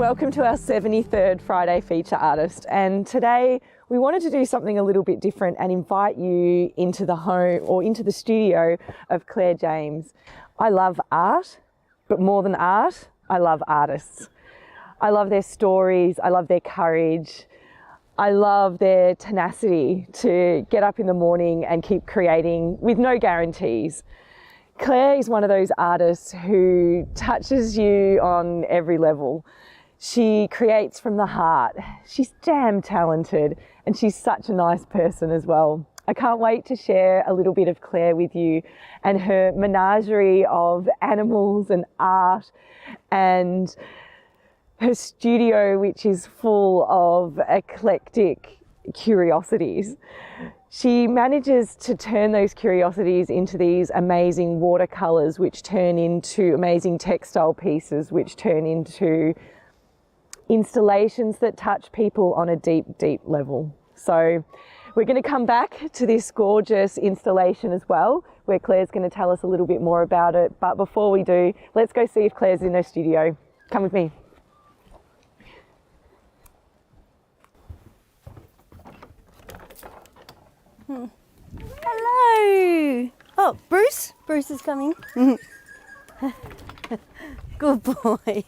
Welcome to our 73rd Friday feature artist, and today we wanted to do something a little bit different and invite you into the home or into the studio of Clare James. I love art, but more than art, I love artists. I love their stories, I love their courage, I love their tenacity to get up in the morning and keep creating with no guarantees. Clare is one of those artists who touches you on every level. She creates from the heart. She's damn talented and she's such a nice person as well. I can't wait to share a little bit of Clare with you and her menagerie of animals and art and her studio, which is full of eclectic curiosities. She manages to turn those curiosities into these amazing watercolours, which turn into amazing textile pieces, which turn into installations that touch people on a deep, deep level. So we're going to come back to this gorgeous installation as well, where Clare's going to tell us a little bit more about it. But before we do, let's go see if Clare's in her studio. Come with me. Hello. Oh, Bruce? Bruce is coming. Good boy.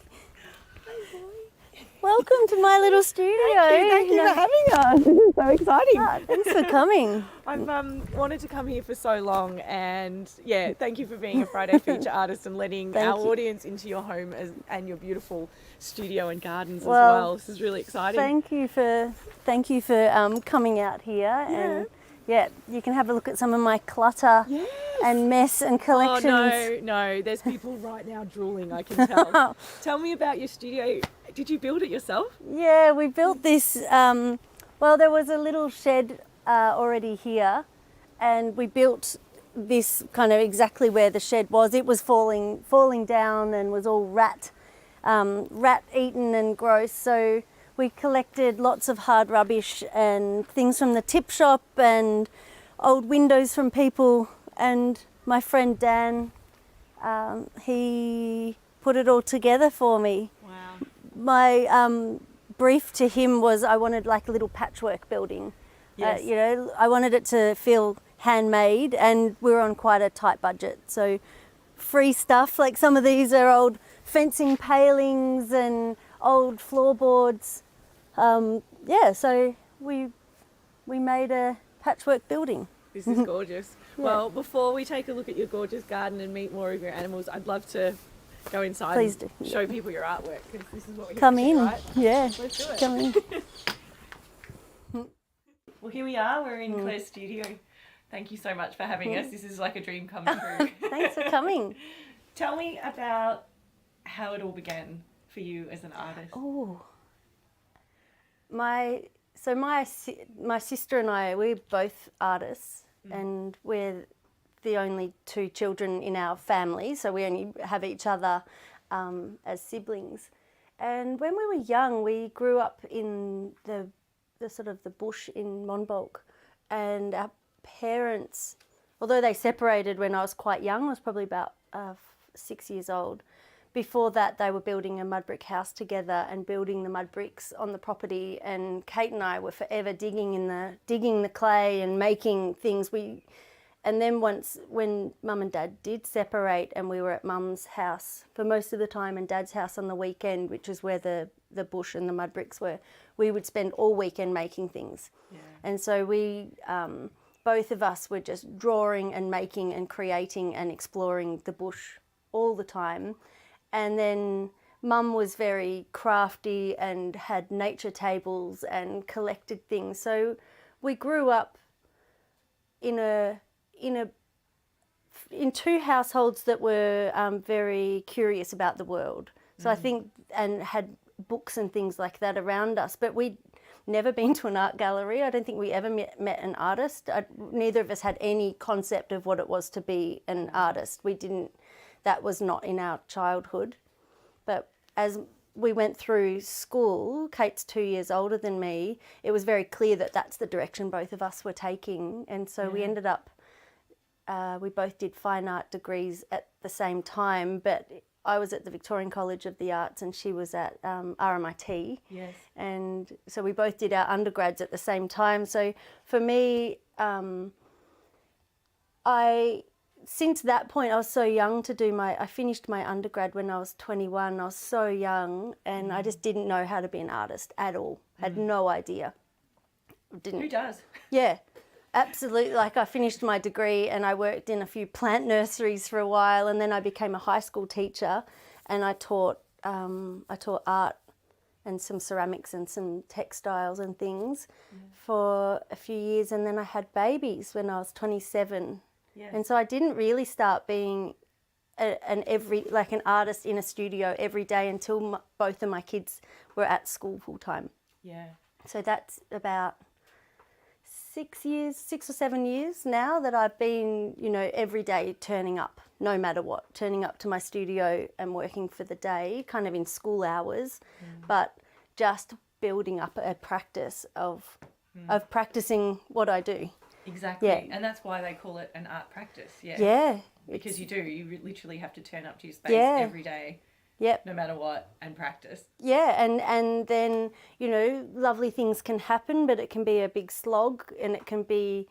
Welcome to my little studio. Thank you for having us. This is so exciting. Thanks for coming. I've wanted to come here for so long, and yeah, thank you for being a Friday feature artist and letting our audience into your home and your beautiful studio and gardens as well. This is really exciting. Thank you for coming out here and yeah, you can have a look at some of my clutter and mess and collections. Oh no, there's people right now drooling, I can tell. Tell me about your studio. Did you build it yourself? Yeah, we built this, well, there was a little shed already here, and we built this kind of exactly where the shed was. It was falling down and was all rat eaten and gross. So we collected lots of hard rubbish and things from the tip shop and old windows from people. And my friend Dan, he put it all together for me. Wow. My brief to him was I wanted like a little patchwork building. Yes. I wanted it to feel handmade, and we were on quite a tight budget. So free stuff, like some of these are old fencing palings and old floorboards. So we made a patchwork building. This is gorgeous. Yeah. Well, before we take a look at your gorgeous garden and meet more of your animals, I'd love to go inside and show people your artwork, because this is what we're Come in, right? Yeah. Let's do it. Come in. Well, here we are. We're in Clare's studio. Thank you so much for having us. This is like a dream come true. Thanks for coming. Tell me about how it all began for you as an artist. Oh, my sister and I, we're both artists, and we're the only two children in our family, so we only have each other as siblings. And when we were young, we grew up in the sort of the bush in Monbulk, and our parents, although they separated when I was quite young, I was probably about 6 years old. Before that, they were building a mud brick house together and building the mud bricks on the property. And Kate and I were forever digging the clay and making things. And then once, when Mum and Dad did separate, and we were at Mum's house for most of the time and Dad's house on the weekend, which is where the bush and the mud bricks were, we would spend all weekend making things. Yeah. And so we, both of us were just drawing and making and creating and exploring the bush all the time. And then Mum was very crafty and had nature tables and collected things. So we grew up in two households that were very curious about the world. So I think, and had books and things like that around us. But we'd never been to an art gallery. I don't think we ever met an artist. Neither of us had any concept of what it was to be an artist. That was not in our childhood. But as we went through school, Kate's 2 years older than me, it was very clear that that's the direction both of us were taking. And so we ended up, we both did fine art degrees at the same time, but I was at the Victorian College of the Arts and she was at RMIT. Yes. And so we both did our undergrads at the same time. So for me, since that point, I was so young to do I finished my undergrad when I was 21. I was so young and I just didn't know how to be an artist at all. Had no idea. Who does? Yeah, absolutely. Like I finished my degree and I worked in a few plant nurseries for a while, and then I became a high school teacher and I taught art and some ceramics and some textiles and things for a few years, and then I had babies when I was 27. Yes. And so I didn't really start being an artist in a studio every day until both of my kids were at school full time. Yeah. So that's about 6 or 7 years now that I've been, every day turning up, no matter what, turning up to my studio and working for the day, kind of in school hours, but just building up a practice of practicing what I do. Exactly. Yeah. And that's why they call it an art practice. Yeah. Yeah. Because you literally have to turn up to your space every day. Yep. No matter what, and practice. Yeah, and then, lovely things can happen, but it can be a big slog, and it can be,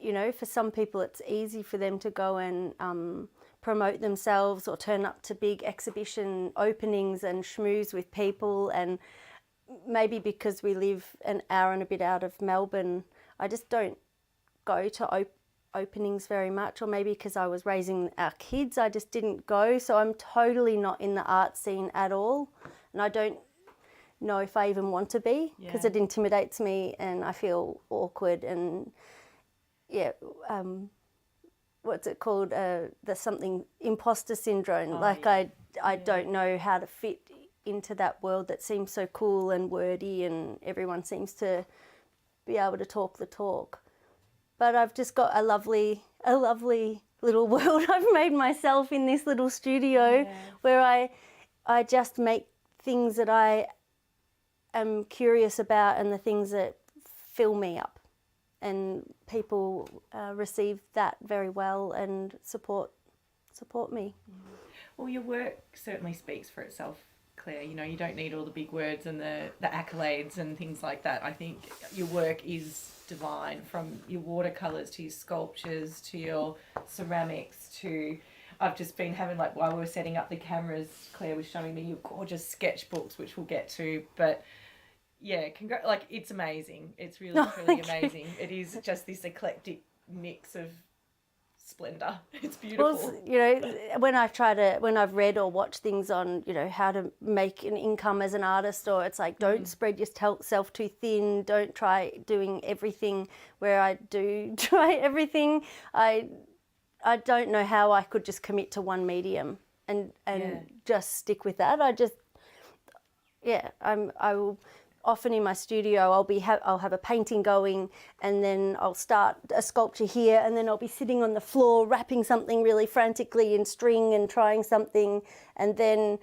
for some people it's easy for them to go and promote themselves or turn up to big exhibition openings and schmooze with people, and maybe because we live an hour and a bit out of Melbourne, I just don't go to openings very much, or maybe because I was raising our kids, I just didn't go. So I'm totally not in the art scene at all, and I don't know if I even want to be, because it intimidates me and I feel awkward and what's it called, there's something, imposter syndrome, I don't know how to fit into that world that seems so cool and wordy and everyone seems to be able to talk the talk. But I've just got a lovely little world I've made myself in this little studio where I just make things that I am curious about and the things that fill me up. And people receive that very well and support me. Well, your work certainly speaks for itself, Claire. You don't need all the big words and the accolades and things like that. I think your work is divine, from your watercolours to your sculptures to your ceramics to... I've just been having, while we were setting up the cameras, Claire was showing me your gorgeous sketchbooks, which we'll get to, but... Yeah, it's amazing. It's really, truly amazing. It is just this eclectic mix of splendour. It's beautiful. Well, when I've read or watched things on, how to make an income as an artist, or it's like, don't spread yourself too thin, don't try doing everything, where I do try everything. I don't know how I could just commit to one medium and just stick with that. I will... Often in my studio, I'll have a painting going, and then I'll start a sculpture here, and then I'll be sitting on the floor wrapping something really frantically in string and trying something, and then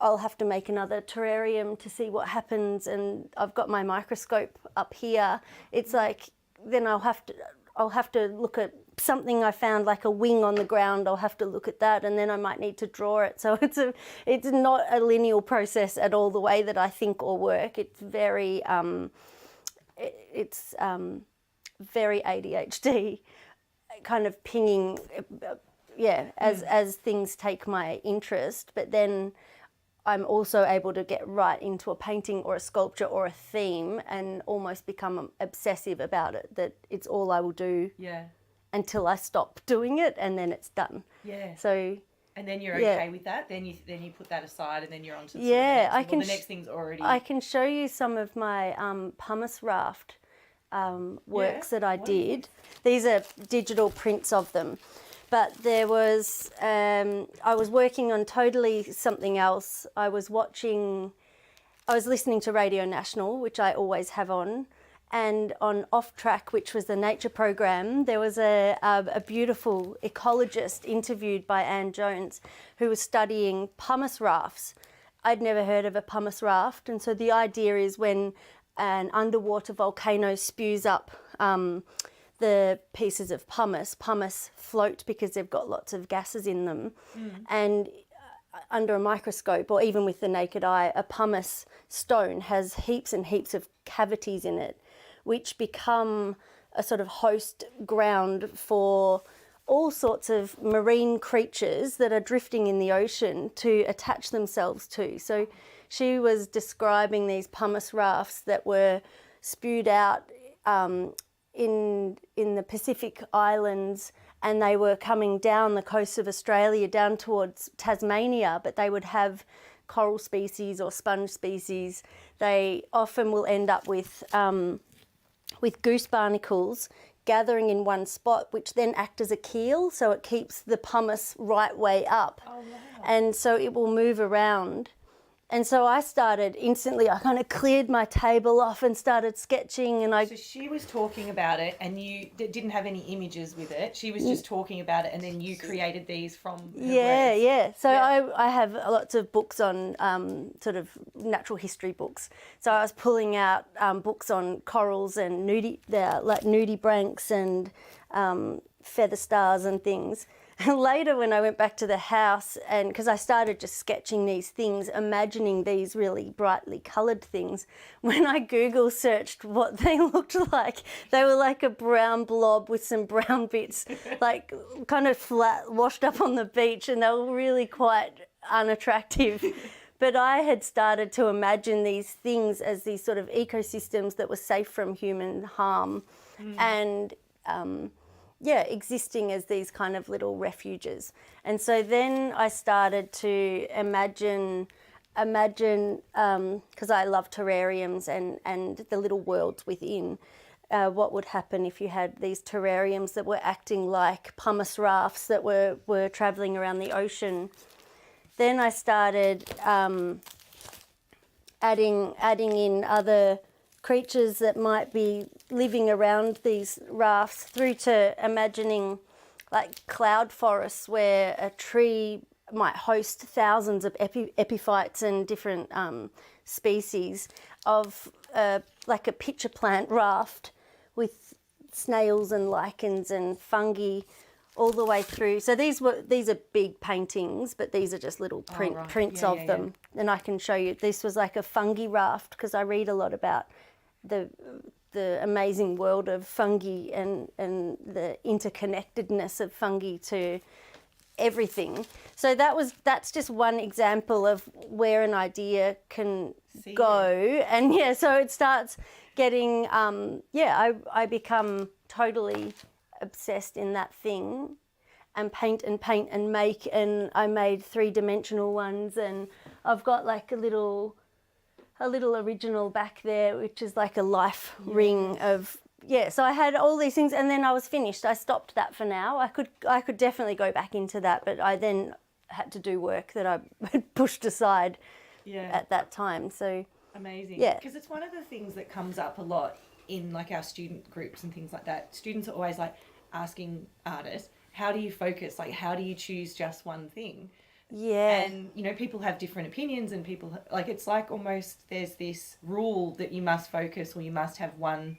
I'll have to make another terrarium to see what happens, and I've got my microscope up here. It's like, then I'll have to look at something I found, like a wing on the ground. I'll have to look at that, and then I might need to draw it. So it's not a linear process at all, the way that I think or work. It's very very ADHD, kind of pinging, as things take my interest. But then I'm also able to get right into a painting or a sculpture or a theme and almost become obsessive about it, that it's all I will do. Yeah. Until I stop doing it, and then it's done. Yeah. So. And then you're okay with that. Then you put that aside, and then you're on to the next thing's already. I can show you some of my pumice raft works that I did. These are digital prints of them, but there was I was working on totally something else. I was listening to Radio National, which I always have on. And on Off Track, which was the nature program, there was a beautiful ecologist interviewed by Anne Jones, who was studying pumice rafts. I'd never heard of a pumice raft, and so the idea is when an underwater volcano spews up the pieces of pumice float because they've got lots of gases in them, and under a microscope or even with the naked eye, a pumice stone has heaps and heaps of cavities in it, which become a sort of host ground for all sorts of marine creatures that are drifting in the ocean to attach themselves to. So she was describing these pumice rafts that were spewed out in the Pacific Islands, and they were coming down the coast of Australia down towards Tasmania, but they would have coral species or sponge species. They often will end up with goose barnacles gathering in one spot, which then act as a keel, so it keeps the pumice right way up. Oh, wow. And so it will move around. And so I started instantly, I kind of cleared my table off and started sketching, and So she was talking about it, and you didn't have any images with it. She was just talking about it, and then you created these from her words. Yeah. So I have lots of books on sort of natural history books. So I was pulling out books on corals and nudibranchs and feather stars and things. And later when I went back to the house, and because I started just sketching these things, imagining these really brightly coloured things, when I Google searched what they looked like, they were like a brown blob with some brown bits, like kind of flat, washed up on the beach, and they were really quite unattractive. But I had started to imagine these things as these sort of ecosystems that were safe from human harm and existing as these kind of little refuges. And so then I started to imagine, because I love terrariums and the little worlds within, what would happen if you had these terrariums that were acting like pumice rafts that were travelling around the ocean. Then I started adding in other creatures that might be living around these rafts, through to imagining like cloud forests where a tree might host thousands of epiphytes and different species of like a pitcher plant raft with snails and lichens and fungi all the way through. So these are big paintings, but these are just little prints of them. And I can show you, this was like a fungi raft, because I read a lot about the amazing world of fungi and the interconnectedness of fungi to everything. So that's just one example of where an idea can go. And so it starts getting I become totally obsessed in that thing, and paint and make, and I made 3-dimensional ones, and I've got like a little original back there, which is like a life ring of, so I had all these things, and then I was finished. I stopped that for now. I could definitely go back into that, but I then had to do work that I had pushed aside at that time. So amazing. Yeah, because it's one of the things that comes up a lot in like our student groups and things like that. Students are always like asking artists, how do you focus? Like, how do you choose just one thing? Yeah. And, you know, people have different opinions, and people, like, it's like almost there's this rule that you must focus, or you must have one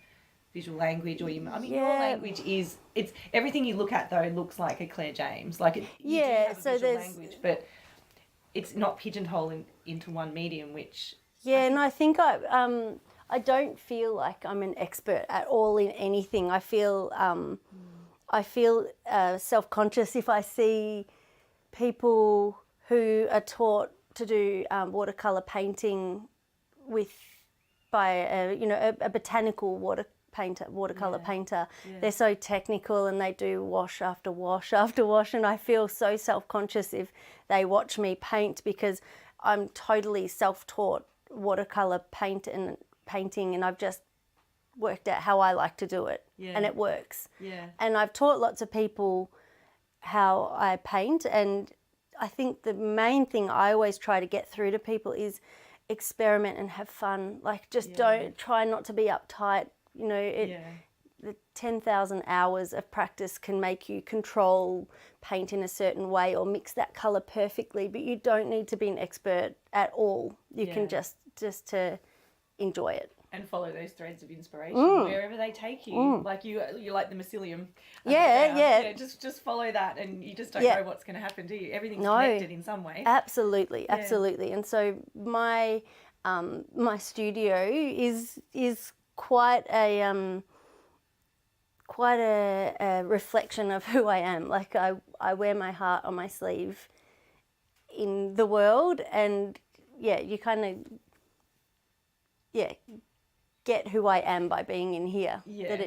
visual language, or your language is, it's everything you look at though looks like a Clare James. Like, you do have a visual language, but it's not pigeonholed into one medium, which... Yeah, and I think I don't feel like I'm an expert at all in anything. I feel self-conscious if I see people who are taught to do watercolour painting by a botanical watercolour painter. Yeah. They're so technical, and they do wash after wash after wash, and I feel so self-conscious if they watch me paint, because I'm totally self-taught watercolour painting, and I've just worked out how I like to do it, and it works. Yeah. And I've taught lots of people how I paint, and I think the main thing I always try to get through to people is experiment and have fun. Like, just don't try not to be uptight. You know, the 10,000 hours of practice can make you control paint in a certain way or mix that colour perfectly, but you don't need to be an expert at all. You can just to enjoy it. and follow those threads of inspiration wherever they take you. Like you're like the mycelium. Yeah. Just follow that, and you just don't know what's going to happen to you. Everything's connected in some way. Absolutely. And so my my studio is quite a reflection of who I am. Like I wear my heart on my sleeve in the world, and you kind of get who I am by being in here. That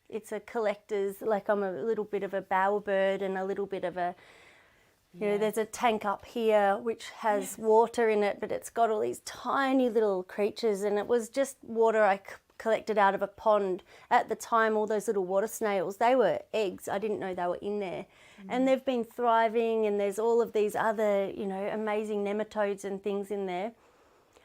it's a collector's, like I'm a little bit of a bowerbird and a little bit of a, you know, there's a tank up here which has water in it, but it's got all these tiny little creatures, and it was just water I collected out of a pond. At the time, all those little water snails, they were eggs. I didn't know they were in there. And they've been thriving, and there's all of these other, you know, amazing nematodes and things in there.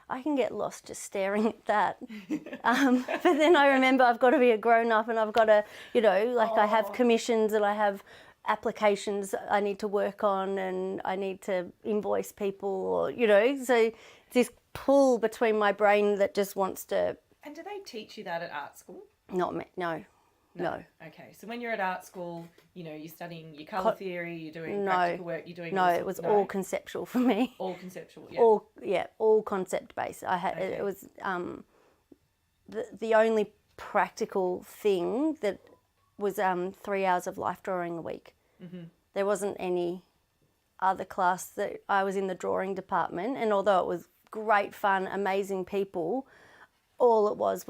I can get lost just staring at that. But then I remember I've got to be a grown-up, and I've got to, you know, like I have commissions and I have applications I need to work on, and I need to invoice people, or, you know, so this pull between my brain that just wants to... And do they teach you that at art school? No. Okay, so when you're at art school, you know, you're studying your colour theory, you're doing practical work, you're doing... it was all conceptual for me. All conceptual, yeah. All concept based. It was the only practical thing that was 3 hours of life drawing a week. There wasn't any other class that I was in the drawing department, and although it was great fun, amazing people, all it was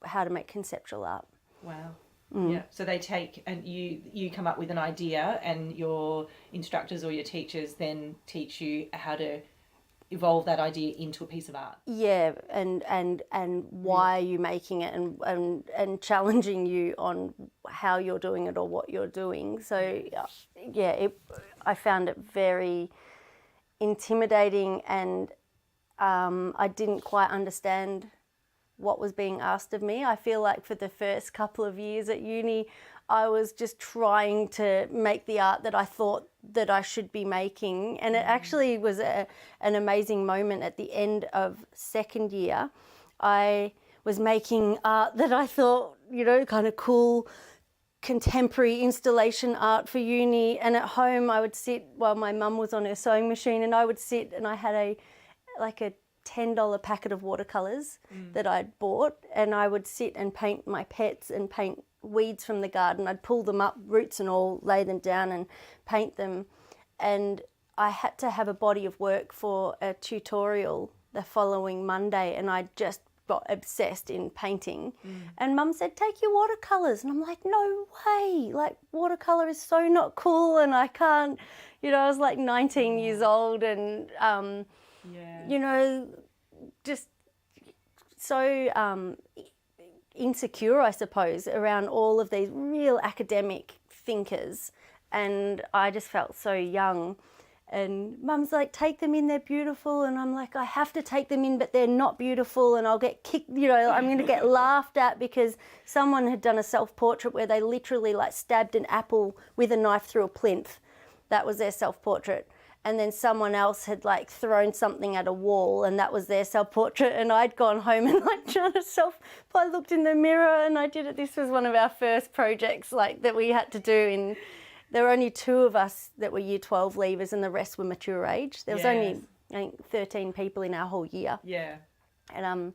how to make conceptual art. Wow. Yeah. So they take, and you come up with an idea, and your instructors or your teachers then teach you how to evolve that idea into a piece of art. Yeah, and why are you making it, and challenging you on how you're doing it or what you're doing. So I found it very intimidating, and I didn't quite understand what was being asked of me. I feel like for the first couple of years at uni, I was just trying to make the art that I thought that I should be making. And it actually was an amazing moment at the end of second year. I was making art that I thought, you know, kind of cool, contemporary installation art for uni. And at home I would sit while my mum was on her sewing machine, and I would sit, and I had a $10 packet of watercolours that I'd bought, and I would sit and paint my pets and paint weeds from the garden. I'd pull them up, roots and all, lay them down and paint them. And I had to have a body of work for a tutorial the following Monday, and I just got obsessed in painting. And Mum said, take your watercolours. And I'm like, no way, like watercolour is so not cool, and I can't, you know, I was like 19 years old, and you know, just so insecure, I suppose, around all of these real academic thinkers. And I just felt so young. And Mum's like, take them in, they're beautiful. And I'm like, I have to take them in, but they're not beautiful, and I'll get kicked, you know, I'm going to get laughed at, because someone had done a self-portrait where they literally like stabbed an apple with a knife through a plinth. That was their self-portrait. And then someone else had like thrown something at a wall, and that was their self-portrait. And I'd gone home and like done I looked in the mirror and I did it. This was one of our first projects like that we had to do. There were only 2 of us that were year 12 leavers, and the rest were mature age. There was only, I think, 13 people in our whole year. Yeah. And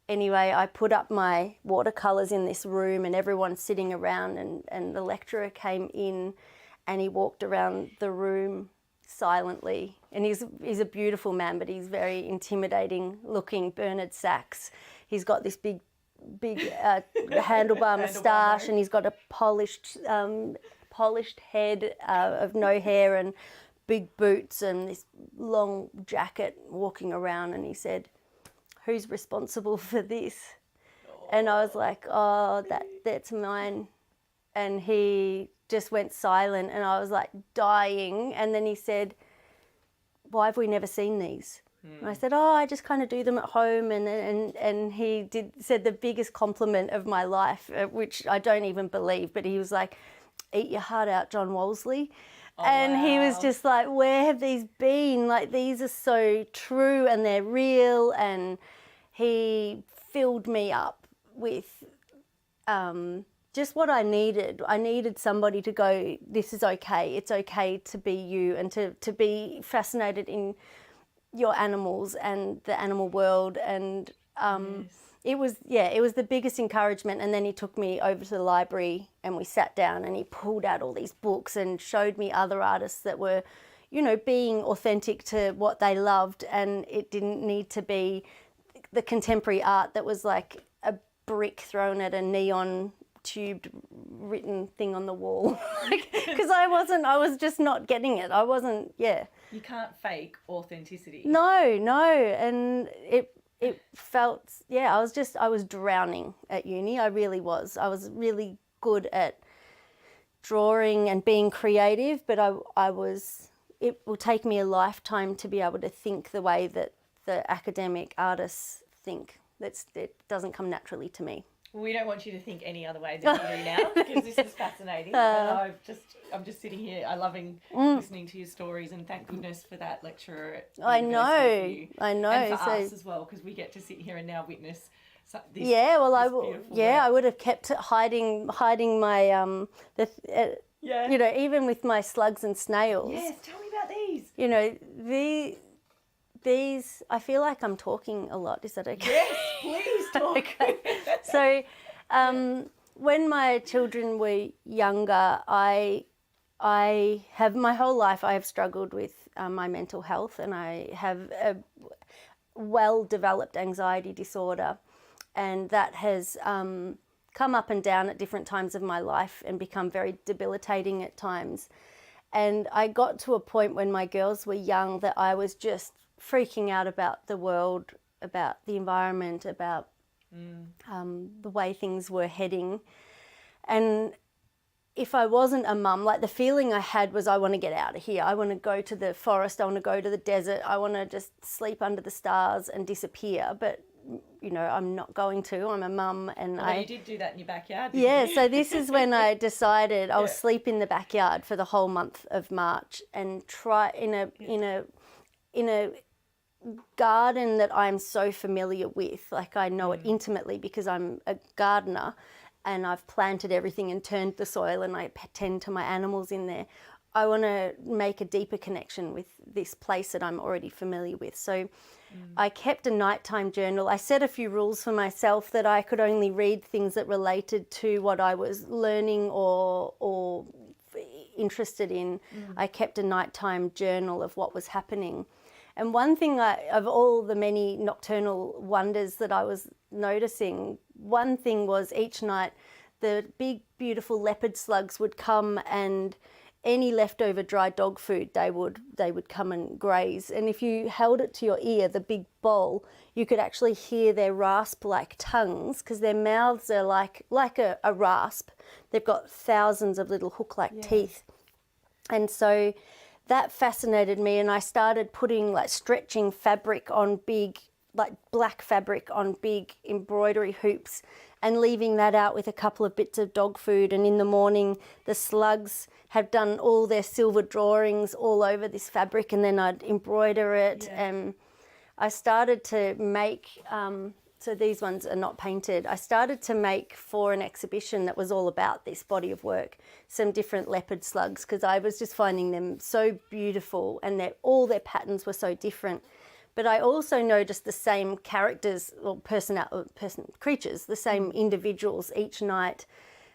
anyway, I put up my watercolours in this room, and everyone's sitting around, and the lecturer came in, and he walked around the room silently, and he's a beautiful man, but he's very intimidating looking. Bernard Sachs. He's got this big handlebar moustache, and he's got a polished head of no hair, and big boots, and this long jacket, walking around. And he said, who's responsible for this? And I was like, oh, that's mine. And he just went silent, and I was like dying. And then he said, why have we never seen these? And I said, oh, I just kind of do them at home. And he said the biggest compliment of my life, which I don't even believe, but he was like, eat your heart out, John Wolseley. And he was just like, where have these been? Like, these are so true, and they're real. And he filled me up with just what I needed. I needed somebody to go, this is okay. It's okay to be you and to be fascinated in your animals and the animal world. And it was the biggest encouragement. And then he took me over to the library and we sat down and he pulled out all these books and showed me other artists that were, you know, being authentic to what they loved. And it didn't need to be the contemporary art that was like a brick thrown at a neon tubed written thing on the wall. Because I was just not getting it. I wasn't, You can't fake authenticity. No. And it felt, I was drowning at uni. I really was. I was really good at drawing and being creative, but it will take me a lifetime to be able to think the way that the academic artists think. It doesn't come naturally to me. Well, we don't want you to think any other way than you do now, because this is fascinating. And I'm just sitting here, loving listening to your stories, and thank goodness for that lecturer at university for you. And for us as well, because we get to sit here and now witness this. I would have kept hiding my you know, even with my slugs and snails. Yes, tell me about these. You know, these, I feel like I'm talking a lot. Is that okay? Yes, please talk. Okay. So when my children were younger, I have my whole life I have struggled with my mental health, and I have a well-developed anxiety disorder, and that has come up and down at different times of my life and become very debilitating at times. And I got to a point when my girls were young that I was just freaking out about the world, about the environment, about the way things were heading. And if I wasn't a mum, like the feeling I had was, I want to get out of here. I want to go to the forest. I want to go to the desert. I want to just sleep under the stars and disappear. But, you know, I'm not going to. I'm a mum. And you did do that in your backyard, didn't you? So this is when I decided I'll sleep in the backyard for the whole month of March and try in a garden that I'm so familiar with. Like, I know it intimately because I'm a gardener and I've planted everything and turned the soil and I tend to my animals in there. I want to make a deeper connection with this place that I'm already familiar with. So I kept a nighttime journal. I set a few rules for myself that I could only read things that related to what I was learning or interested in. I kept a nighttime journal of what was happening. And one thing of all the many nocturnal wonders that I was noticing, one thing was each night the big, beautiful leopard slugs would come, and any leftover dry dog food they would come and graze. And if you held it to your ear, the big bowl, you could actually hear their rasp-like tongues, because their mouths are like a rasp. They've got thousands of little hook-like teeth. And so that fascinated me, and I started putting stretching fabric on big, black fabric on big embroidery hoops, and leaving that out with a couple of bits of dog food. And in the morning, the slugs have done all their silver drawings all over this fabric, and then I'd embroider it. And I started to make, so these ones are not painted. I started to make for an exhibition that was all about this body of work, some different leopard slugs, because I was just finding them so beautiful, and all their patterns were so different. But I also noticed the same characters or creatures, the same individuals each night.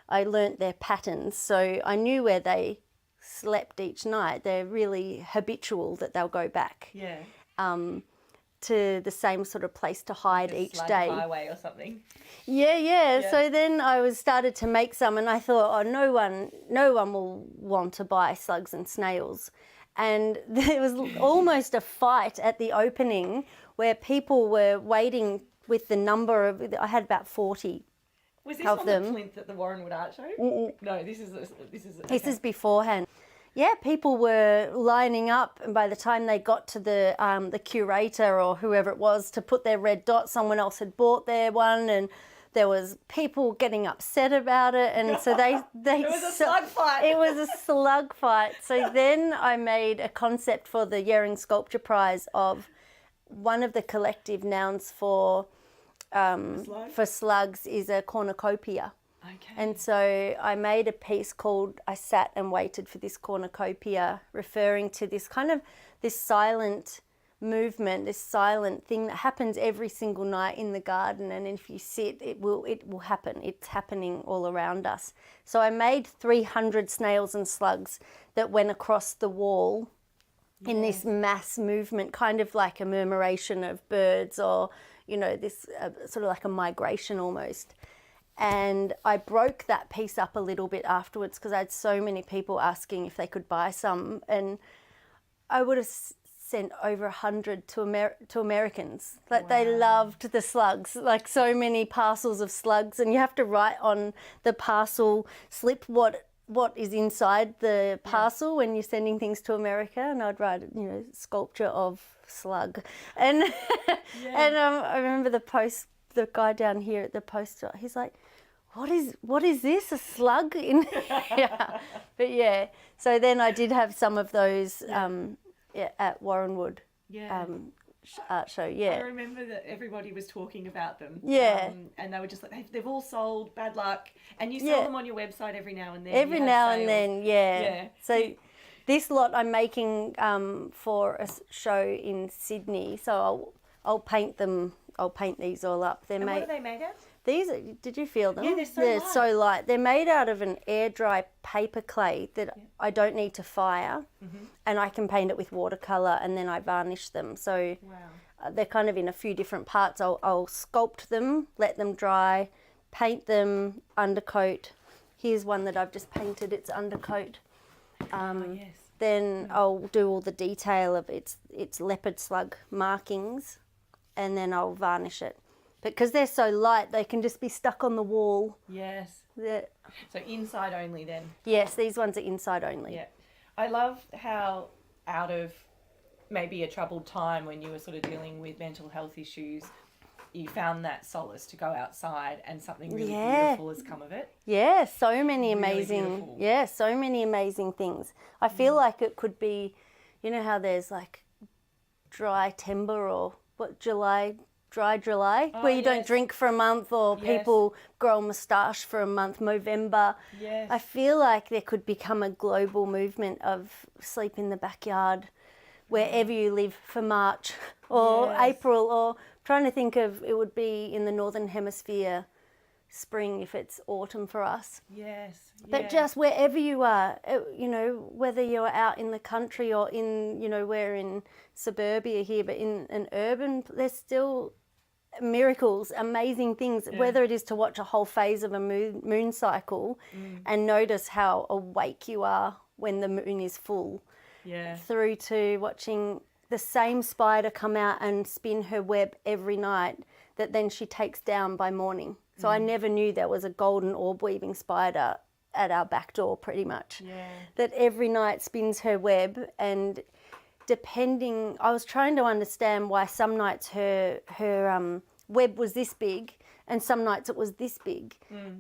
I learnt their patterns, so I knew where they slept each night. They're really habitual that they'll go back. To the same sort of place to hide each day. Highway or something. Yeah. So then I started to make some, and I thought, no one will want to buy slugs and snails. And there was almost a fight at the opening where people were waiting with the number of. I had about 40. Was this of on them. The plinth at the Warrenwood Art Show? No, this is. This is beforehand. Yeah, people were lining up, and by the time they got to the curator or whoever it was to put their red dot, someone else had bought their one, and there was people getting upset about it, and so they it was a slug fight. It was a slug fight. So then I made a concept for the Yering Sculpture Prize of one of the collective nouns for for slugs is a cornucopia. Okay. And so I made a piece called I Sat and Waited for This Cornucopia, referring to this kind of this silent movement, this silent thing that happens every single night in the garden, and if you sit, it will happen. It's happening all around us. So I made 300 snails and slugs that went across the wall in this mass movement, kind of like a murmuration of birds, or this sort of like a migration almost. And I broke that piece up a little bit afterwards because I had so many people asking if they could buy some, and I would have sent over 100 to Americans. Like, they loved the slugs, like so many parcels of slugs, and you have to write on the parcel slip what is inside the parcel when you're sending things to America. And I'd write, sculpture of slug, and and I remember the guy down here at the post, he's like, what is this, a slug? Yeah. But yeah, so then I did have some of those at Warrenwood art show. I remember that everybody was talking about them. And they were just like, they've all sold, bad luck. And you sell them on your website every now and then. Every now and then. So this lot I'm making for a show in Sydney. So I'll paint them. I'll paint these all up. What are they made of? These, did you feel them? Yeah, they're so light. They're made out of an air dry paper clay that I don't need to fire, and I can paint it with watercolour, and then I varnish them. So they're kind of in a few different parts. I'll sculpt them, let them dry, paint them, undercoat. Here's one that I've just painted, its undercoat. Then I'll do all the detail of its leopard slug markings, and then I'll varnish it. Because they're so light, they can just be stuck on the wall. Yes. So inside only then? Yes, these ones are inside only. Yeah. I love how out of maybe a troubled time when you were sort of dealing with mental health issues, you found that solace to go outside, and something really beautiful has come of it. Yeah, so many amazing, beautiful. So many amazing things. I feel like it could be, how there's like dry timber, or dry July, where you don't drink for a month, or people grow a moustache for a month, Movember. Yes. I feel like there could become a global movement of sleep in the backyard wherever you live for March or April, or trying to think of, it would be in the Northern Hemisphere spring if it's autumn for us. Yes. But just wherever you are, whether you're out in the country or in, we're in suburbia here, but in an urban, there's still miracles, amazing things, whether it is to watch a whole phase of a moon cycle and notice how awake you are when the moon is full, through to watching the same spider come out and spin her web every night that then she takes down by morning. So I never knew there was a golden orb weaving spider at our back door, pretty much, that every night spins her web. And depending, I was trying to understand why some nights her web was this big and some nights it was this big.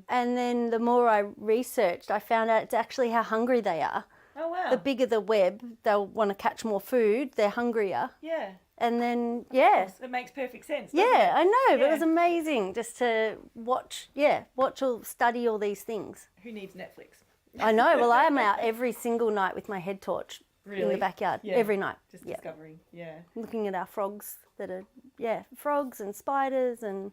And then the more I researched, I found out it's actually how hungry they are. Oh, wow. The bigger the web, they'll want to catch more food, they're hungrier. Yeah. And then, It makes perfect sense. Yeah, It? I know, but it was amazing just to watch or study all these things. Who needs Netflix? I know. Well, I am out every single night with my head torch in the backyard, every night. Just discovering, Looking at our frogs that are, frogs and spiders and,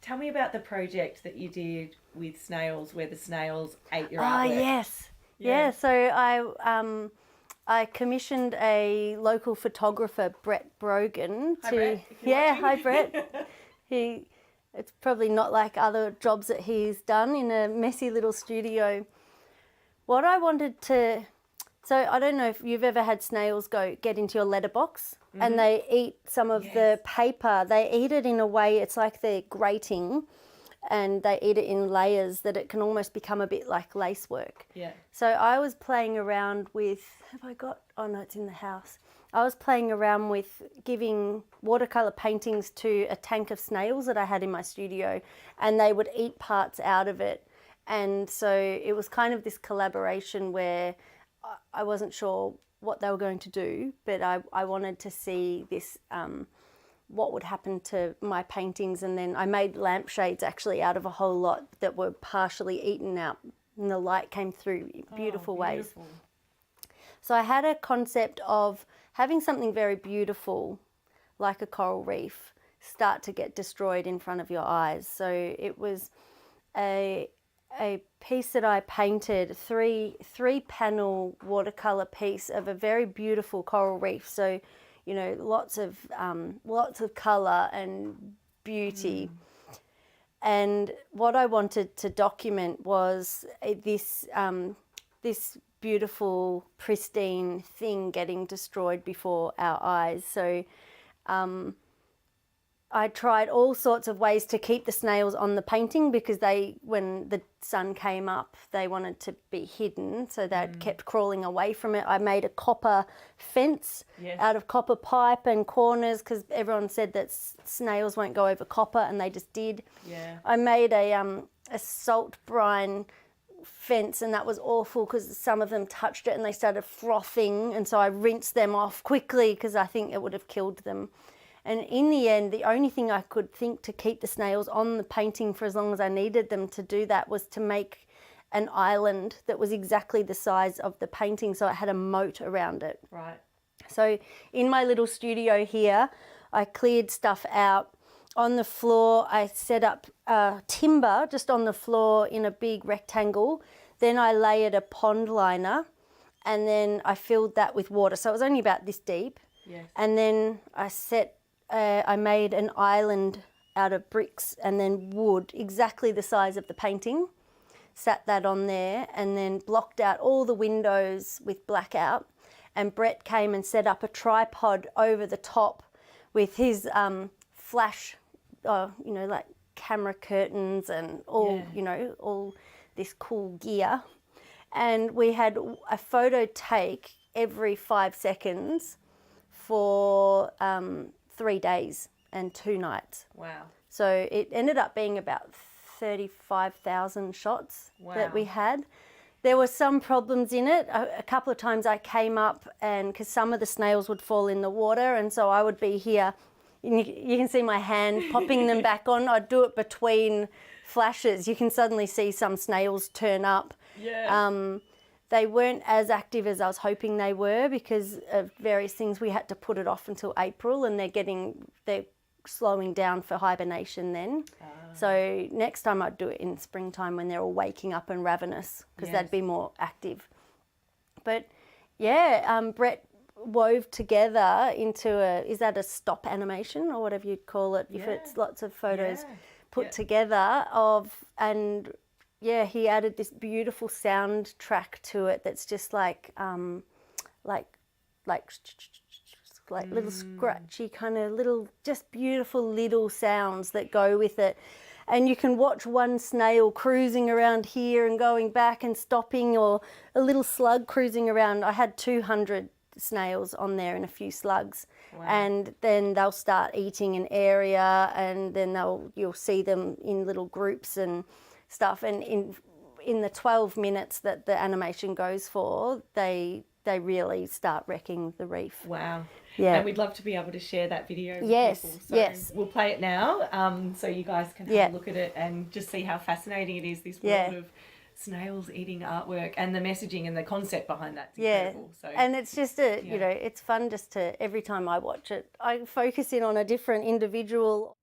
Tell me about the project that you did with snails, where the snails ate your artwork. Yes. Yeah, so I commissioned a local photographer, Brett Brogan. Hi, Brett. Hi, Brett. It's probably not like other jobs that he's done in a messy little studio. What I wanted to... So I don't know if you've ever had snails get into your letterbox and they eat some of the paper. They eat it in a way, it's like they're grating, and they eat it in layers that it can almost become a bit like lace work. Yeah. So I was playing around with, oh no, it's in the house. I was playing around with giving watercolour paintings to a tank of snails that I had in my studio, and they would eat parts out of it. And so it was kind of this collaboration where I wasn't sure what they were going to do, but I wanted to see this what would happen to my paintings. And then I made lampshades actually out of a whole lot that were partially eaten out, and the light came through in beautiful ways. So I had a concept of having something very beautiful, like a coral reef, start to get destroyed in front of your eyes. So it was a piece that I painted, three panel watercolor piece of a very beautiful coral reef. So, you know, lots of color and beauty. And what I wanted to document was this beautiful, pristine thing getting destroyed before our eyes. So I tried all sorts of ways to keep the snails on the painting, because when the sun came up, they wanted to be hidden, so they kept crawling away from it. I made a copper fence out of copper pipe and corners, because everyone said that snails won't go over copper, and they just did. I made a salt brine fence, and that was awful because some of them touched it and they started frothing, and so I rinsed them off quickly because I think it would have killed them. And in the end, the only thing I could think to keep the snails on the painting for as long as I needed them to do that was to make an island that was exactly the size of the painting, so it had a moat around it. So in my little studio here, I cleared stuff out. On the floor, I set up timber just on the floor in a big rectangle. Then I layered a pond liner, and then I filled that with water. So it was only about this deep. And then I made an island out of bricks and then wood, exactly the size of the painting, sat that on there, and then blocked out all the windows with blackout. And Brett came and set up a tripod over the top with his flash, you know, like camera curtains and all, you know, all this cool gear. And we had a photo take every 5 seconds for 3 days and 2 nights. So it ended up being about 35,000 shots that we had. There were some problems in it. A couple of times I came up, and because some of the snails would fall in the water, and so I would be here, and you can see my hand popping them back on. I'd do it between flashes. You can suddenly see some snails turn up. They weren't as active as I was hoping they were because of various things. We had to put it off until April, and they're slowing down for hibernation then. So next time I'd do it in springtime when they're all waking up and ravenous, because they'd be more active. But yeah, Brett wove together into is that a stop animation or whatever you'd call it, if it's lots of photos put together of, and he added this beautiful sound track to it that's just like little scratchy kind of little, just beautiful little sounds that go with it. And you can watch one snail cruising around here and going back and stopping, or a little slug cruising around. I had 200 snails on there and a few slugs. And then they'll start eating an area, and then you'll see them in little groups and stuff. And in the 12 minutes that the animation goes for, they really start wrecking the reef. And we'd love to be able to share that video with people. So we'll play it now, so you guys can have a look at it and just see how fascinating it is, this world of snails eating artwork, and the messaging and the concept behind that's incredible. So, and it's just you know, it's fun just to, every time I watch it, I focus in on a different individual.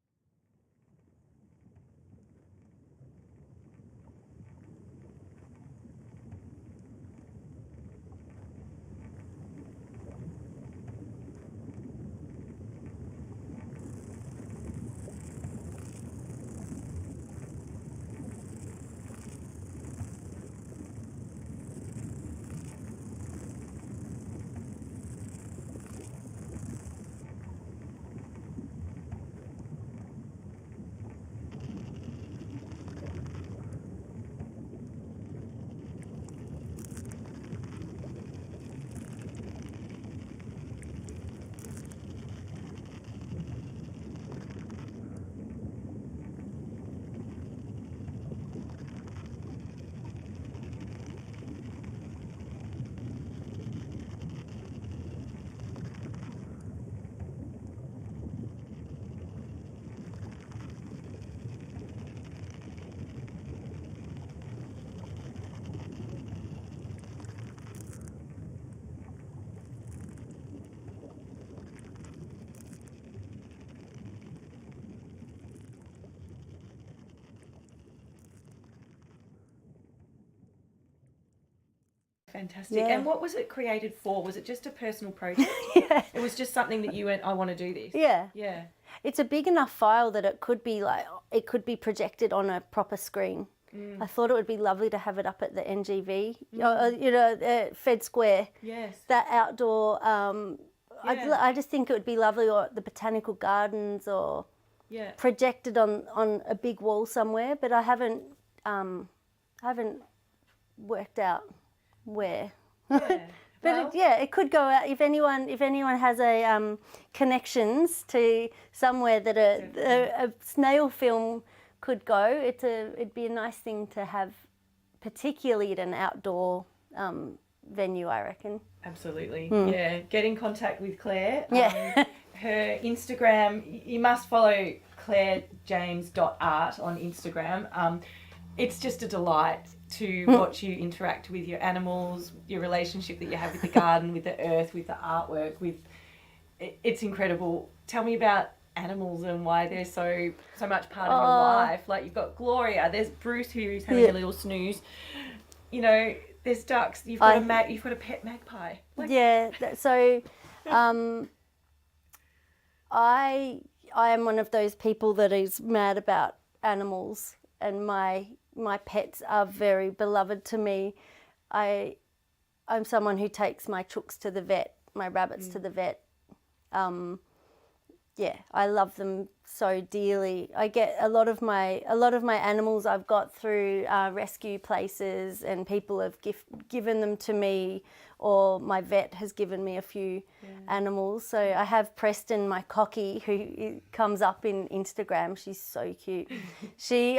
Fantastic. Yeah. And what was it created for? Was it just a personal project? Yeah. It was just something that you went, I want to do this. Yeah. Yeah. It's a big enough file that it could be projected on a proper screen. I thought it would be lovely to have it up at the NGV, Fed Square. Yes. That outdoor, I just think it would be lovely, or at the Botanical Gardens, or projected on a big wall somewhere, but I haven't worked out where. Yeah. But it could go out if anyone has a connections to somewhere that a snail film could go. It'd be a nice thing to have, particularly at an outdoor venue, I reckon. Absolutely. Yeah. Get in contact with Claire. Yeah. Her Instagram, you must follow clarejames.art on Instagram. It's just a delight to watch you interact with your animals, your relationship that you have with the garden, with the earth, with the artwork. It's incredible. Tell me about animals and why they're so much part of your life. Like, you've got Gloria, there's Bruce who's having a little snooze. You know, there's ducks. You've got a pet magpie. So I am one of those people that is mad about animals, and my pets are very beloved to me. I'm someone who takes my chooks to the vet, my rabbits to the vet. I love them so dearly. I get a lot of my animals I've got through rescue places, and people have given them to me, or my vet has given me a few animals. So I have Preston, my cocky, who comes up in Instagram. She's so cute.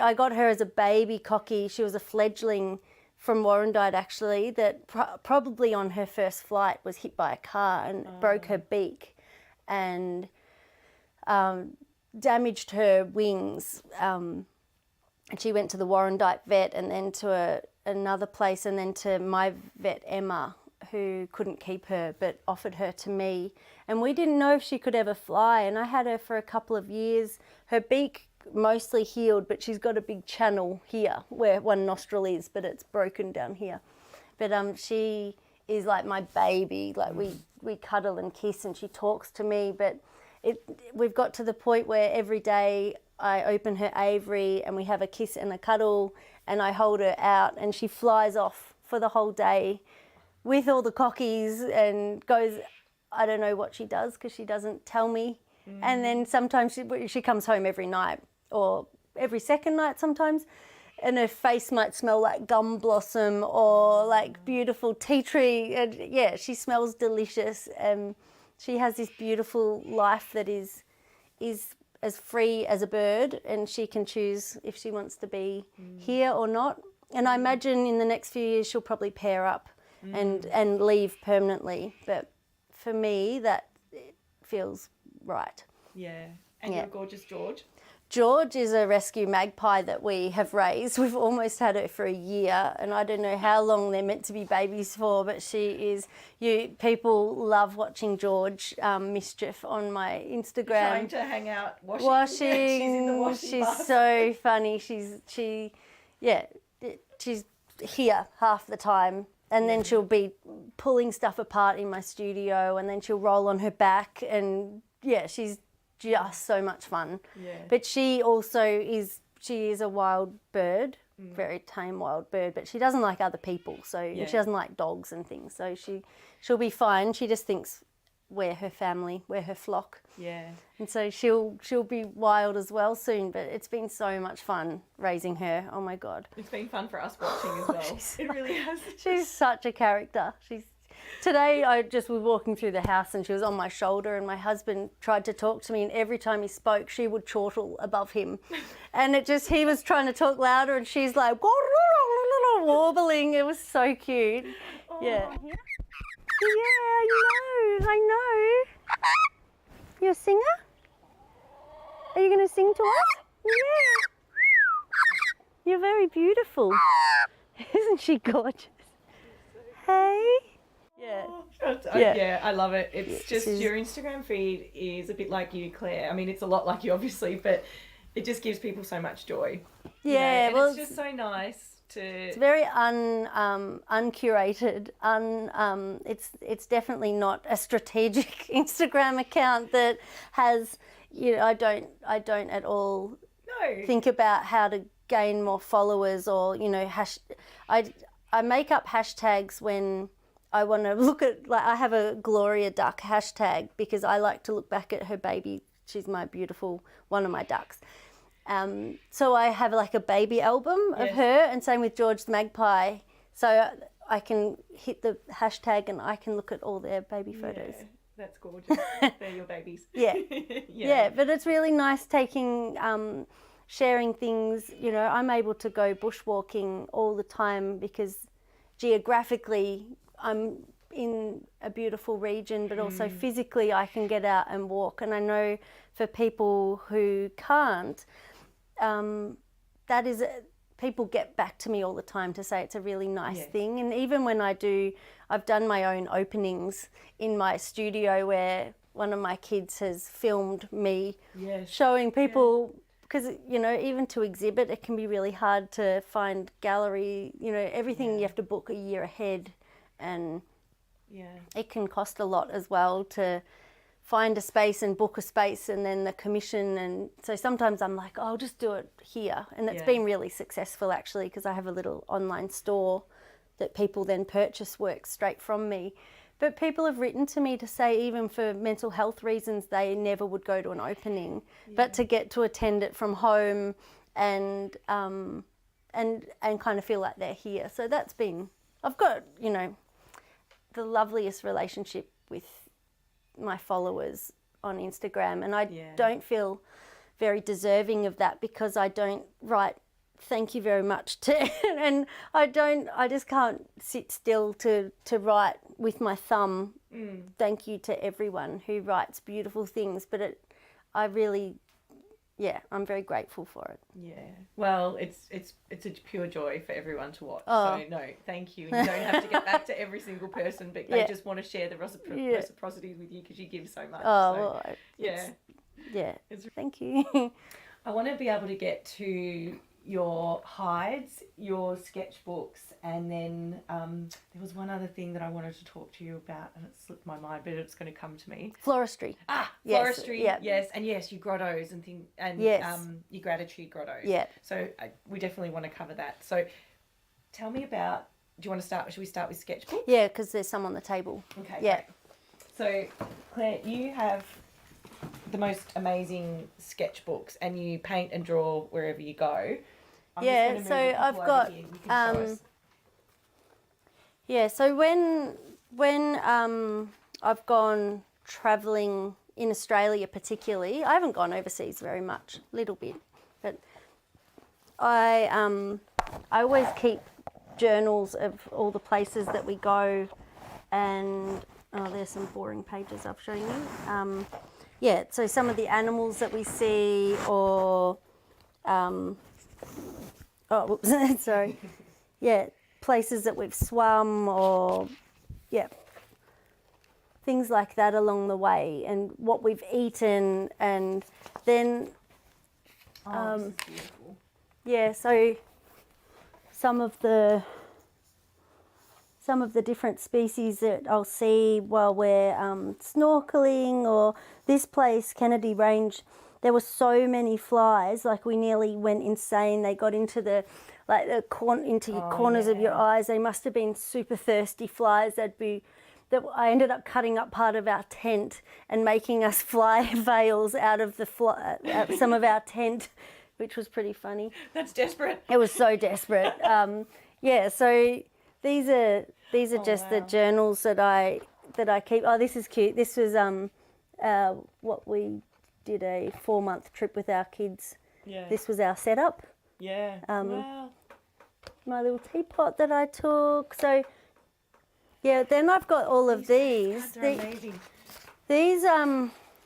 I got her as a baby cocky. She was a fledgling from Warrandyte, actually, that probably on her first flight was hit by a car and broke her beak and damaged her wings. And she went to the Warrandyte vet, and then to another place, and then to my vet, Emma, who couldn't keep her but offered her to me. And we didn't know if she could ever fly, and I had her for a couple of years. Her beak mostly healed, but she's got a big channel here where one nostril is, but it's broken down here. But she is like my baby. Like, we cuddle and kiss, and she talks to me, but we've got to the point where every day I open her aviary and we have a kiss and a cuddle, and I hold her out, and she flies off for the whole day with all the cockies and goes, I don't know what she does because she doesn't tell me. And then sometimes she comes home every night, or every second night sometimes, and her face might smell like gum blossom or like beautiful tea tree. And she smells delicious. She has this beautiful life that is as free as a bird, and she can choose if she wants to be here or not. And I imagine in the next few years she'll probably pair up and leave permanently. But for me, that feels right. Yeah. And your gorgeous George? George is a rescue magpie that we have raised. We've almost had her for a year, and I don't know how long they're meant to be babies for, but she is. People love watching George mischief on my Instagram. Trying to hang out washing. She's in the washing She's basket. so funny. She's here half the time, and then she'll be pulling stuff apart in my studio, and then she'll roll on her back, and she's just so much fun. Yeah. But she also is a wild bird, very tame wild bird, but she doesn't like other people, so she doesn't like dogs and things, so she'll be fine. She just thinks we're her family, we're her flock. Yeah. And so she'll be wild as well soon, but it's been so much fun raising her. Oh my God. It's been fun for us watching as well. It really has. She's such a character. Today I just was walking through the house and she was on my shoulder, and my husband tried to talk to me, and every time he spoke she would chortle above him. And he was trying to talk louder and she's like warbling. It was so cute. Oh. Yeah. Yeah, I know. You're a singer? Are you going to sing to us? Yeah. You're very beautiful. Isn't she gorgeous? Hey. Yeah, I love it. It's just your Instagram feed is a bit like you, Claire. I mean, it's a lot like you, obviously, but it just gives people so much joy. Yeah, and it's just so nice to... It's very uncurated. It's definitely not a strategic Instagram account that has, I don't at all think about how to gain more followers or, I make up hashtags when I want to look at, like I have a Gloria duck hashtag because I like to look back at her baby. She's my beautiful, one of my ducks. So I have like a baby album of her, and same with George the magpie. So I can hit the hashtag and I can look at all their baby photos. That's gorgeous. They're your babies. Yeah, but it's really nice taking, sharing things. I'm able to go bushwalking all the time because geographically I'm in a beautiful region, but also physically I can get out and walk. And I know for people who can't, people get back to me all the time to say it's a really nice thing. And even when I've done my own openings in my studio where one of my kids has filmed me showing people, because, even to exhibit, it can be really hard to find gallery, everything you have to book a year ahead, and it can cost a lot as well to find a space and book a space and then the commission. And so sometimes I'm like, I'll just do it here. And it's been really successful actually, because I have a little online store that people then purchase work straight from me. But people have written to me to say even for mental health reasons they never would go to an opening, but to get to attend it from home and kind of feel like they're here. So that's been, I've got, the loveliest relationship with my followers on Instagram, and I don't feel very deserving of that because I don't write thank you very much to and I just can't sit still to write with my thumb thank you to everyone who writes beautiful things, but I'm very grateful for it. Well, it's a pure joy for everyone to watch. So no, thank you. And you don't have to get back to every single person, but they just want to share the reciprocity with you because you give so much. Thank you. I want to be able to get to your hides, your sketchbooks, and then there was one other thing that I wanted to talk to you about, and it slipped my mind, but it's going to come to me. Floristry. Floristry, yes, and yes, your grottos and things, and your gratitude grottos. Yeah. So we definitely want to cover that. So tell me about. Do you want to start? Should we start with sketchbooks? Yeah, because there's some on the table. Okay. Yeah. Great. So Claire, you have the most amazing sketchbooks, and you paint and draw wherever you go. So I've got so when I've gone travelling in Australia particularly, I haven't gone overseas very much, little bit, but I always keep journals of all the places that we go, and there's some boring pages I've shown you. So some of the animals that we see, or sorry. Places that we've swum, or things like that along the way, and what we've eaten, and then this is beautiful. So some of the different species that I'll see while we're snorkeling, or this place, Kennedy Range, there were so many flies, like we nearly went insane. They got into your corners of your eyes. They must have been super thirsty flies. I ended up cutting up part of our tent and making us fly veils out of some of our tent, which was pretty funny. That's desperate. It was so desperate. So these are just the journals that I keep. Oh, this is cute. This was what we did a 4-month trip with our kids. This was our setup. Wow. My little teapot that I took. So then I've got all of these. They're amazing. These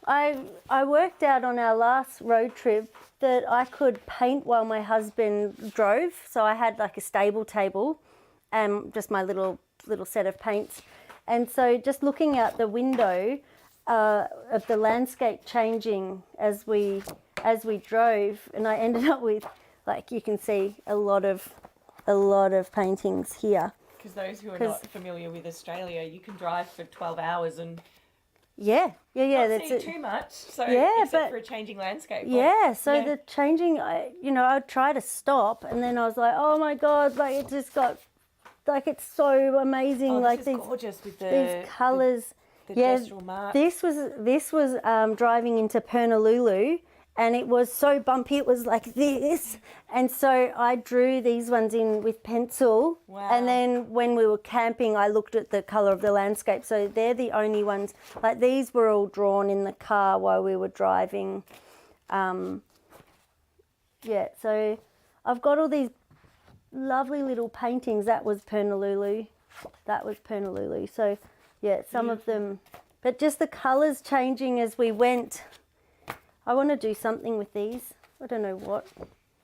I worked out on our last road trip that I could paint while my husband drove. So I had like a stable table and just my little set of paints. And so just looking out the window of the landscape changing as we drove, and I ended up with, like you can see, a lot of a lot of paintings here. Because those who are not familiar with Australia, you can drive for 12 hours and not see too much. So except for a changing landscape. The changing, I'd try to stop, and then I was like, oh my God, like it just got, like it's so amazing. Oh, like this is gorgeous with these colours. The gestural mark. This was driving into Pernalulu, and it was so bumpy. It was like this, and so I drew these ones in with pencil. Wow. And then when we were camping, I looked at the colour of the landscape. So they're the only ones. Like these were all drawn in the car while we were driving. So I've got all these lovely little paintings. That was Pernalulu. So yeah, some of them, but just the colours changing as we went. I want to do something with these. I don't know what.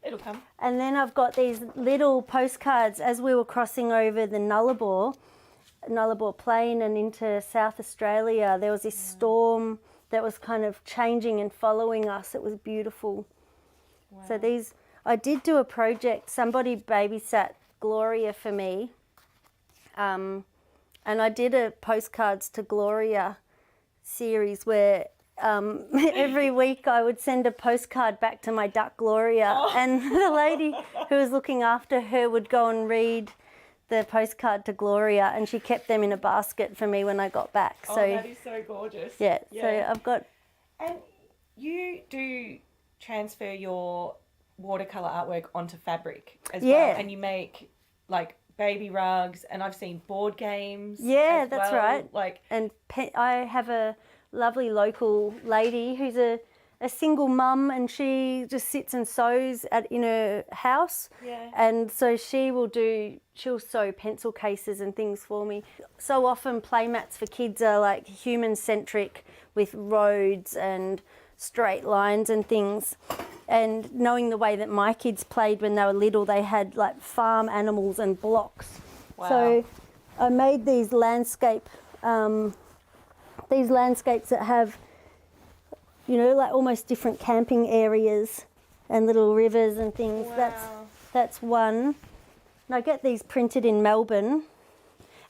It'll come. And then I've got these little postcards as we were crossing over the Nullarbor Plain and into South Australia. There was this storm that was kind of changing and following us. It was beautiful. Wow. So these, I did do a project. Somebody babysat Gloria for me. And I did a postcards to Gloria series where every week I would send a postcard back to my duck Gloria, and the lady who was looking after her would go and read the postcard to Gloria, and she kept them in a basket for me when I got back. So that is so gorgeous. Yeah. So I've got. And you do transfer your watercolor artwork onto fabric as well, and you make like baby rugs, and I've seen board games. Yeah, that's well. right. Like, and I have a lovely local lady who's a single mum, and she just sits and sews in her house. Yeah. And so she'll sew pencil cases and things for me. So often playmats for kids are like human centric with roads and straight lines and things. And knowing the way that my kids played when they were little, they had like farm animals and blocks. Wow. So I made these landscapes that have, like almost different camping areas and little rivers and things. Wow. That's one. And I get these printed in Melbourne.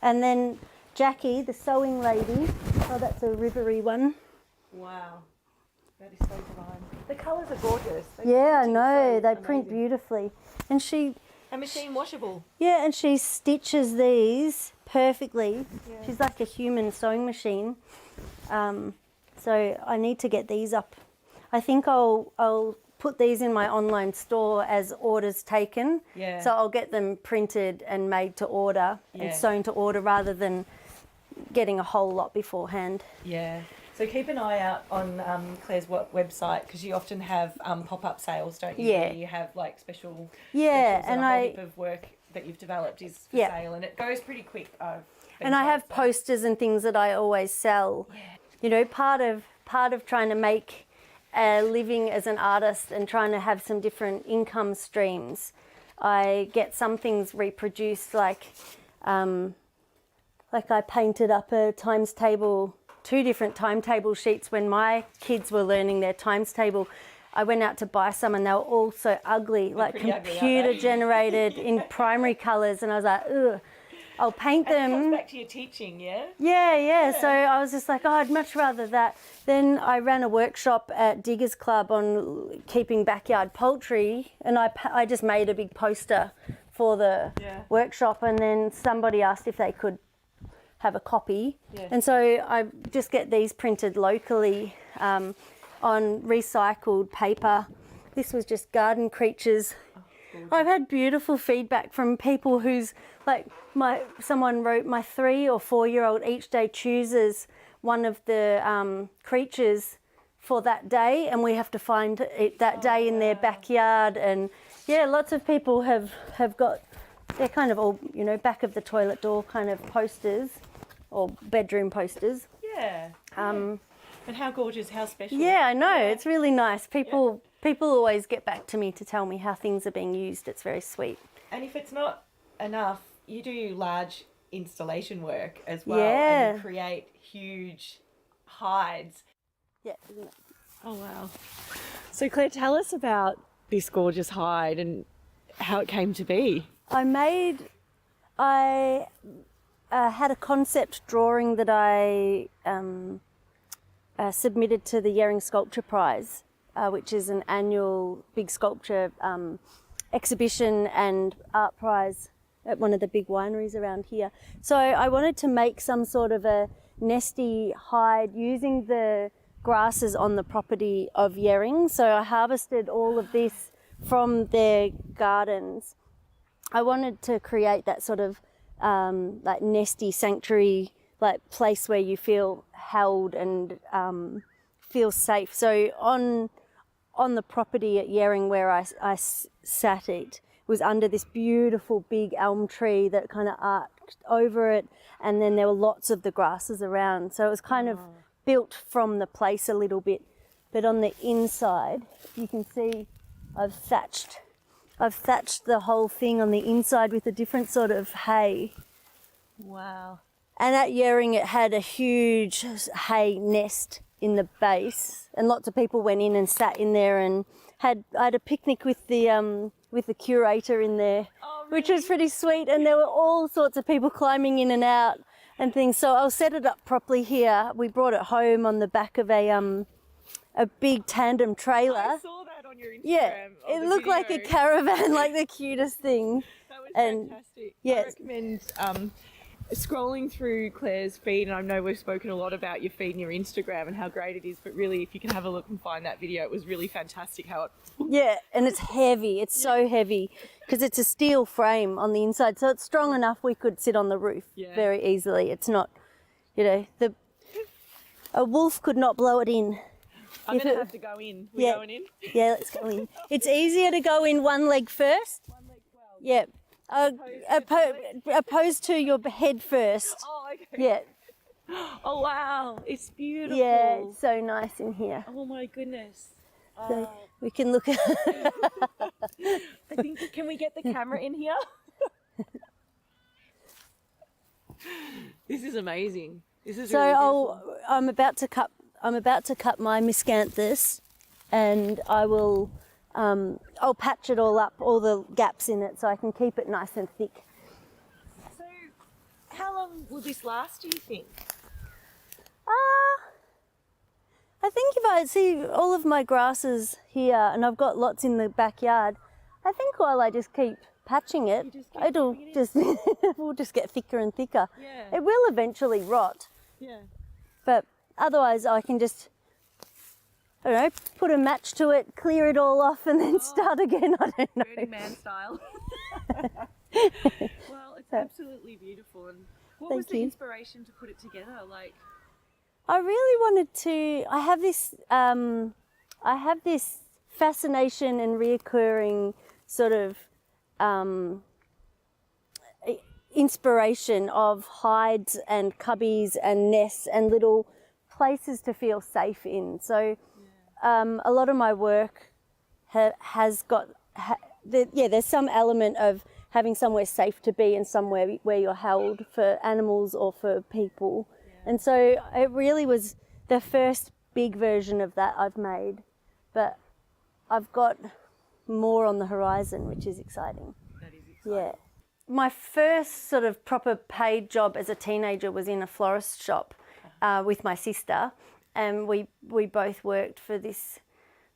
And then Jackie, the sewing lady, that's a rivery one. Wow. That is so divine. The colours are gorgeous. I know. They print beautifully. And machine washable. Yeah, and she stitches these perfectly. Yeah. She's like a human sewing machine. So I need to get these up. I think I'll put these in my online store as orders taken. Yeah. So I'll get them printed and made to order and sewn to order rather than getting a whole lot beforehand. Yeah. So keep an eye out on Claire's website, because you often have pop-up sales, don't you? Yeah. Where you have like special and a whole heap of work that you've developed is for sale, and it goes pretty quick. And I have posters and things that I always sell. Yeah. Part of trying to make a living as an artist and trying to have some different income streams, I get some things reproduced, like I painted up a times table, 2 different timetable sheets when my kids were learning their times table. I went out to buy some and they were all so ugly, like computer generated in primary colours, and I was like, ugh, I'll paint them. It comes back to your teaching, yeah? Yeah. So I was just like, I'd much rather that. Then I ran a workshop at Diggers Club on keeping backyard poultry, and I just made a big poster for the workshop, and then somebody asked if they could have a copy. Yeah. And so I just get these printed locally on recycled paper. This was just garden creatures. I've had beautiful feedback from people who's like, someone wrote, my 3 or 4 year old each day chooses one of the creatures for that day, and we have to find it that day in their backyard. And lots of people have got, they're kind of all, back of the toilet door kind of posters or bedroom posters. Yeah. And how gorgeous, how special. Yeah, I know. Yeah. It's really nice. People always get back to me to tell me how things are being used. It's very sweet. And if it's not enough, you do large installation work as well. Yeah. And you create huge hides. Yeah, isn't it? Oh, wow. So Claire, tell us about this gorgeous hide and how it came to be. I had a concept drawing that I submitted to the Yering Sculpture Prize, which is an annual big sculpture exhibition and art prize at one of the big wineries around here. So I wanted to make some sort of a nesty hide using the grasses on the property of Yering. So I harvested all of this from their gardens. I wanted to create that sort of like nesty sanctuary, like place where you feel held and feel safe. So on the property at Yering where I sat, it was under this beautiful big elm tree that kind of arched over it, and then there were lots of the grasses around. So it was kind of built from the place a little bit. But on the inside, you can see I've thatched the whole thing on the inside with a different sort of hay. Wow. And at Yering it had a huge hay nest in the base, and lots of people went in and sat in there, and I had a picnic with the curator in there, which was pretty sweet, and there were all sorts of people climbing in and out and things. So I'll set it up properly here. We brought it home on the back of a big tandem trailer. I saw that on your Instagram. Yeah, it looked like a caravan, like the cutest thing. That was fantastic. Yes. I recommend scrolling through Claire's feed, and I know we've spoken a lot about your feed and your Instagram and how great it is, but really if you can have a look and find that video, it was really fantastic how it... Yeah, and it's heavy. It's so heavy because it's a steel frame on the inside, so it's strong enough we could sit on the roof very easily. It's not, a wolf could not blow it in. I'm going to have to go in. We're going in? Yeah, let's go in. It's easier to go in one leg first. One leg, well. Yeah. Opposed to your head first. Oh, okay. Yeah. Oh, wow. It's beautiful. Yeah, it's so nice in here. Oh, my goodness. So we can look at... I think, can we get the camera in here? This is amazing. This is really beautiful. I'm about to cut my miscanthus, and I will I'll patch it all up, all the gaps in it, so I can keep it nice and thick. So how long will this last, do you think? I think if I see all of my grasses here, and I've got lots in the backyard, I think while I just keep patching it, we'll just get thicker and thicker. Yeah. It will eventually rot. Yeah. But otherwise I can just, I don't know, put a match to it, clear it all off, and then start again. I don't know. Burning Man style. Well, it's absolutely beautiful. And what was the inspiration to put it together? Like, I really wanted to. I have this fascination and reoccurring sort of inspiration of hides and cubbies and nests and little places to feel safe in. So a lot of my work has got, there's some element of having somewhere safe to be and somewhere where you're held for animals or for people. And so it really was the first big version of that I've made, but I've got more on the horizon, which is exciting. that is exciting. Yeah. My first sort of proper paid job as a teenager was in a florist shop with my sister, and we both worked for this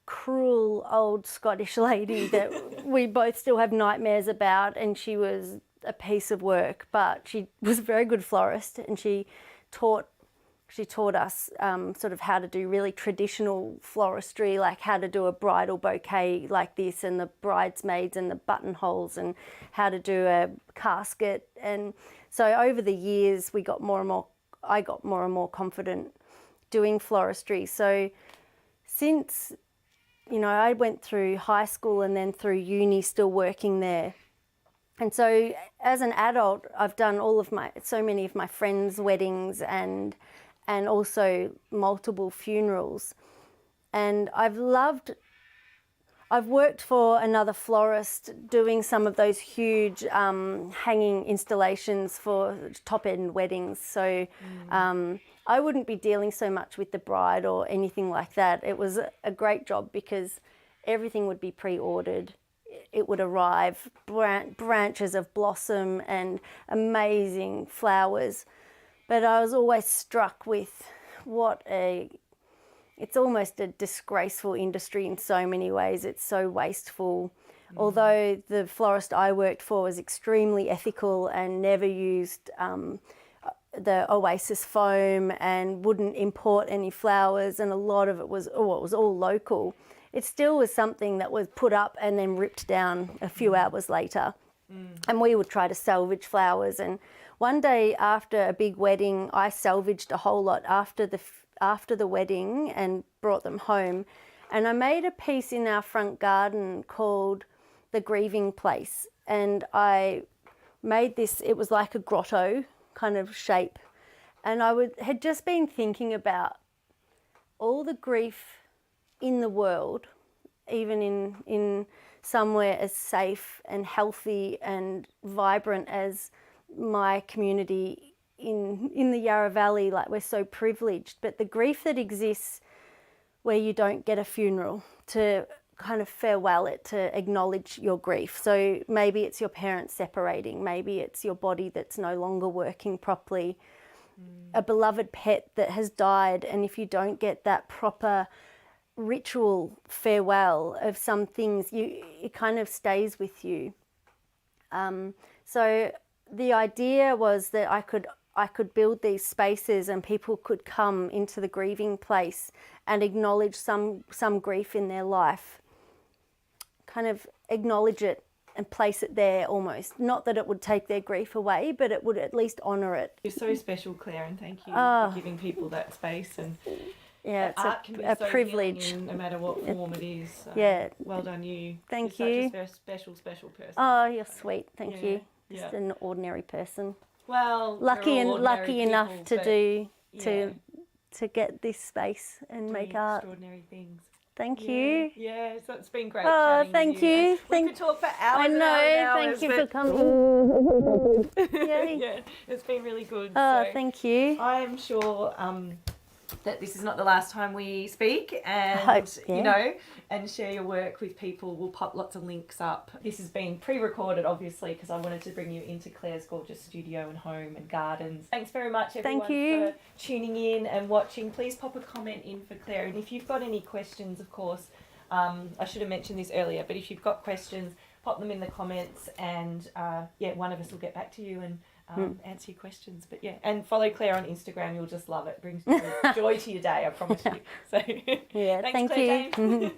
cruel old Scottish lady that we both still have nightmares about, and she was a piece of work, but she was a very good florist, and she taught us sort of how to do really traditional floristry, like how to do a bridal bouquet like this, and the bridesmaids and the buttonholes, and how to do a casket. And so over the years I got more and more confident doing floristry. So since, I went through high school and then through uni still working there. And so as an adult, I've done so many of my friends' weddings and also multiple funerals. And I've worked for another florist doing some of those huge hanging installations for top-end weddings. So I wouldn't be dealing so much with the bride or anything like that. It was a great job because everything would be pre-ordered. it would arrive, branches of blossom and amazing flowers. But I was always struck with it's almost a disgraceful industry in so many ways. It's so wasteful. Although the florist I worked for was extremely ethical and never used the oasis foam and wouldn't import any flowers, and a lot of it was all local, it still was something that was put up and then ripped down a few hours later. And we would try to salvage flowers. And one day after a big wedding, I salvaged a whole lot after the wedding and brought them home. And I made a piece in our front garden called The Grieving Place. And I made this, it was like a grotto kind of shape. And had just been thinking about all the grief in the world, even in somewhere as safe and healthy and vibrant as my community in the Yarra Valley. Like, we're so privileged, but the grief that exists where you don't get a funeral to kind of farewell it, to acknowledge your grief. So maybe it's your parents separating, maybe it's your body that's no longer working properly, a beloved pet that has died, and if you don't get that proper ritual farewell of some things, it kind of stays with you. So the idea was that I could build these spaces and people could come into the grieving place and acknowledge some grief in their life, kind of acknowledge it and place it there almost. Not that it would take their grief away, but it would at least honour it. You're so special, Claire, and thank you for giving people that space. And yeah, it's art can be a so privilege, no matter what form it is. So yeah. Well done, you. Thank you're you. Such a special person. Oh, you're sweet. Thank Yeah, you. Just an ordinary person. Well, Lucky enough people, to get this space and make art. Extraordinary things. Thank you. Yeah, so it's been great. Oh, chatting thank with you. We could talk for hours. I know. And Thank hours, you for coming. Yay. Yeah, it's been really good. Oh, so thank you. I am sure that this is not the last time we speak, and I hope, yeah. and share your work with people. We'll pop lots of links up. This has been pre-recorded, obviously, because I wanted to bring you into Claire's gorgeous studio and home and gardens. Thanks very much, everyone, for tuning in and watching. Please pop a comment in for Claire, and if you've got any questions, of course, I should have mentioned this earlier, but if you've got questions, pop them in the comments, and one of us will get back to you and answer your questions. But yeah, and follow Claire on Instagram. You'll just love it. It brings joy to your day, I promise you. So yeah, thanks, thank Claire you. James.